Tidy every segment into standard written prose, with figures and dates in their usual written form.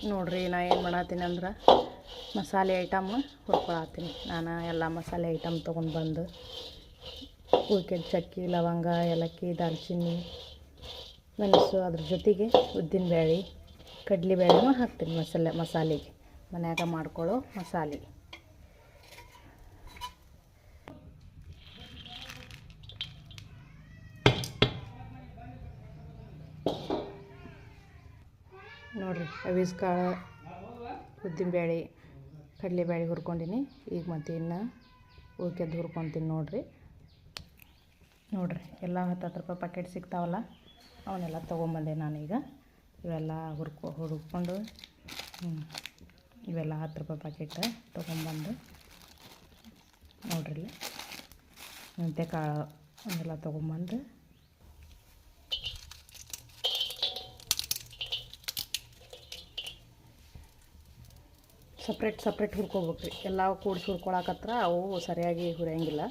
ನೋಡ್ರಿ ನಾ ಏನು ಮಾಡತ್ತೀನಿ ಅಂದ್ರೆ ಮಸಾಲೆ ಐಟಮ್ ಹುರ್ಕೊಳತ್ತೀನಿ. ನಾನು ಎಲ್ಲ ಮಸಾಲೆ ಐಟಮ್ ತೊಗೊಂಡು ಬಂದು ಉಳ್ಕೆದ ಚಕ್ಕೆ ಲವಂಗ ಏಲಕ್ಕಿ ದಾಲ್ಚಿನ್ನಿ ಮೆಣಸು ಅದ್ರ ಜೊತೆಗೆ ಉದ್ದಿನಬೇಳೆ ಕಡಲೆಬೇಳೆನೂ ಹಾಕ್ತೀನಿ ಮಸಾಲೆಗೆ ಮನ್ಯಾಗ ಮಾಡ್ಕೊಳ್ಳೋ ಮಸಾಲೆ. ನೋಡಿರಿ ಅವಿಸ್ ಕಾಳು ಉದ್ದಿನಬೇಳೆ ಕಡಲೆಬೇಳೆ ಹುರ್ಕೊಂಡಿನಿ. ಈಗ ಮತ್ತೆ ಇನ್ನು ಉಳ್ಕೆದ್ದು ಹುರ್ಕೊತೀನಿ ನೋಡಿರಿ. ಎಲ್ಲ 10 ರೂಪಾಯಿ ಪ್ಯಾಕೆಟ್ ಸಿಗ್ತಾವಲ್ಲ ಅವನ್ನೆಲ್ಲ ತೊಗೊಂಬಂದೆ ನಾನೀಗ. ಇವೆಲ್ಲ ಹುರ್ಕೊಂಡು ಇವೆಲ್ಲ 10 ರೂಪಾಯಿ ಪ್ಯಾಕೆಟ್ ತೊಗೊಂಬಂದು ನೋಡ್ರಿ ಮೆಂತ್ಯ ಕಾಳು ಅವನ್ನೆಲ್ಲ ತೊಗೊಂಬಂದು ಸಪ್ರೇಟ್ ಹುರ್ಕೋಬೇಕ್ರಿ. ಎಲ್ಲ ಕೂಡಿಸಿ ಹುರ್ಕೊಳಕತ್ರ ಅವು ಸರಿಯಾಗಿ ಹುರಿಯಂಗಿಲ್ಲ.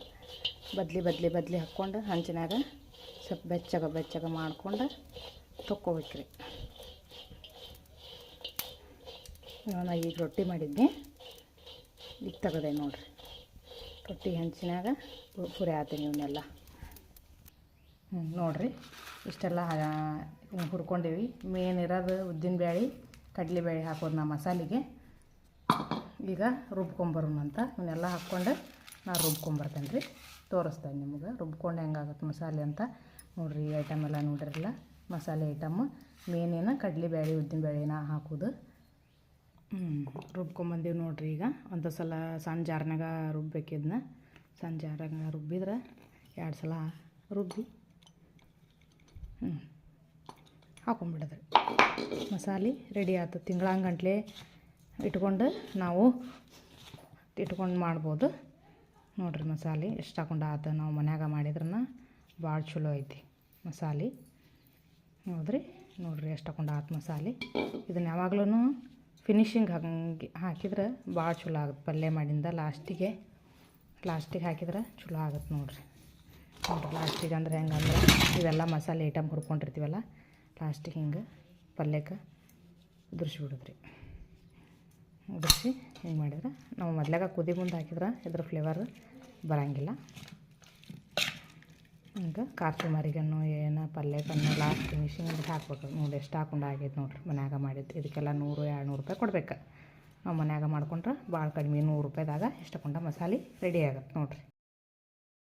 ಬದ್ಲಿ ಹಾಕ್ಕೊಂಡು ಹಂಚಿನಾಗ ಸ್ವಲ್ಪ ಬೆಚ್ಚಗ ಮಾಡ್ಕೊಂಡು ತೊಕ್ಕೋಬೇಕ್ರಿ. ನಾನು ಈಗ ರೊಟ್ಟಿ ಮಾಡಿದ್ದೆ, ಈಗ ತೆಗೆದೆ ನೋಡಿರಿ. ರೊಟ್ಟಿ ಹಂಚಿನಾಗ ಹುರಿಯಾತೀನಿ ಇವನ್ನೆಲ್ಲ. ನೋಡಿರಿ ಇಷ್ಟೆಲ್ಲ ಹುರ್ಕೊಂಡಿವಿ. ಮೇನ್ ಇರೋದು ಉದ್ದಿನಬೇಳೆ ಕಡಲೆಬೇಳೆ ಹಾಕೋದು ನಾ ಮಸಾಲೆಗೆ. ಈಗ ರುಬ್ಕೊಂಬರೋಣಂತ ಇವನ್ನೆಲ್ಲ ಹಾಕ್ಕೊಂಡು ನಾನು ರುಬ್ಕೊಂಬರ್ತೇನೆ ರೀ. ತೋರಿಸ್ತೇನೆ ನಿಮ್ಗೆ ರುಬ್ಕೊಂಡು ಹೆಂಗಾಗುತ್ತೆ ಮಸಾಲೆ ಅಂತ. ನೋಡಿರಿ ಈ ಐಟಮ್ ಎಲ್ಲ ನೋಡಿರಲ್ಲ ಮಸಾಲೆ ಐಟಮ್. ಮೇನೇನು ಕಡಲೆಬೇಳೆ ಉದ್ದಿನಬೇಳೆನ ಹಾಕೋದು. ರುಬ್ಕೊಂಬಂದೀವಿ ನೋಡಿರಿ. ಈಗ ಒಂದು ಸಲ ಸಣ್ಣ ಜಾರ್ನಾಗ ರುಬ್ಬೇಕಿದ್ನ. ಸಣ್ಣ ಜಾರ್ನಾಗ ರುಬ್ಬಿದ್ರೆ 2 ಸಲ ರುಬ್ಬಿ ಹಾಕೊಂಡ್ಬಿಡೋದ್ರಿ. ಮಸಾಲೆ ರೆಡಿ ಆಯ್ತು. ತಿಂಗಳಂಗಂಟ್ಲೆ ನಾವು ಇಟ್ಕೊಂಡು ಮಾಡ್ಬೋದು. ನೋಡಿರಿ ಮಸಾಲೆ ಎಷ್ಟು ಹಾಕೊಂಡು ಆಯ್ತು. ನಾವು ಮನ್ಯಾಗ ಮಾಡಿದ್ರನ್ನ ಭಾಳ ಚಲೋ ಐತಿ ಮಸಾಲೆ. ನೋಡಿರಿ ಎಷ್ಟು ಹಾಕೊಂಡು ಆಯ್ತು ಮಸಾಲೆ. ಇದನ್ನು ಯಾವಾಗ್ಲೂ ಫಿನಿಶಿಂಗ್ ಹಂಗೆ ಹಾಕಿದ್ರೆ ಭಾಳ ಚಲೋ ಆಗುತ್ತೆ. ಪಲ್ಯ ಮಾಡಿಂದ ಲಾಸ್ಟಿಗೆ ಹಾಕಿದ್ರೆ ಚಲೋ ಆಗುತ್ತೆ ನೋಡಿರಿ. ಲಾಸ್ಟಿಗೆ ಅಂದ್ರೆ ಹೆಂಗಂದ್ರೆ ಇವೆಲ್ಲ ಮಸಾಲೆ ಐಟಮ್ ಹುರ್ಕೊಂಡಿರ್ತೀವಲ್ಲ ಲಾಸ್ಟಿಗೆ ಹಿಂಗೆ ಪಲ್ಯಕ್ಕೆ ಉದುರಿಸ್ಬಿಡೋದ್ರಿ. ಉದುರಿಸಿ ಹಿಂಗೆ ಮಾಡಿದ್ರೆ ನಾವು ಮೊದಲಾಗ ಕುದಿ ಮುಂದೆ ಹಾಕಿದ್ರೆ ಇದ್ರ ಫ್ಲೇವರ್ ಬರೋಂಗಿಲ್ಲ. ಹಿಂಗೆ ಖಾರಸುಮಾರಿಗನ್ನು ಏನು ಪಲ್ಯಕ್ಕನ್ನು ಲಾಸ್ಟ್ ಫಿನಿಶಿಂಗ್ ಹಾಕ್ಬೇಕು. ನೋಡಿ ಎಷ್ಟು ಹಾಕೊಂಡು ಆಗೈತೆ ನೋಡಿರಿ. ಮನ್ಯಾಗ ಮಾಡಿದ್ದು ಇದಕ್ಕೆಲ್ಲ 100-200 ರೂಪಾಯಿ ಕೊಡ್ಬೇಕು. ನಾವು ಮನ್ಯಾಗ ಮಾಡ್ಕೊಂಡ್ರೆ ಭಾಳ ಕಡಿಮೆ 100 ರೂಪಾಯಿದಾಗ ಇಷ್ಟಕೊಂಡ ಮಸಾಲೆ ರೆಡಿ ಆಗುತ್ತೆ ನೋಡಿರಿ.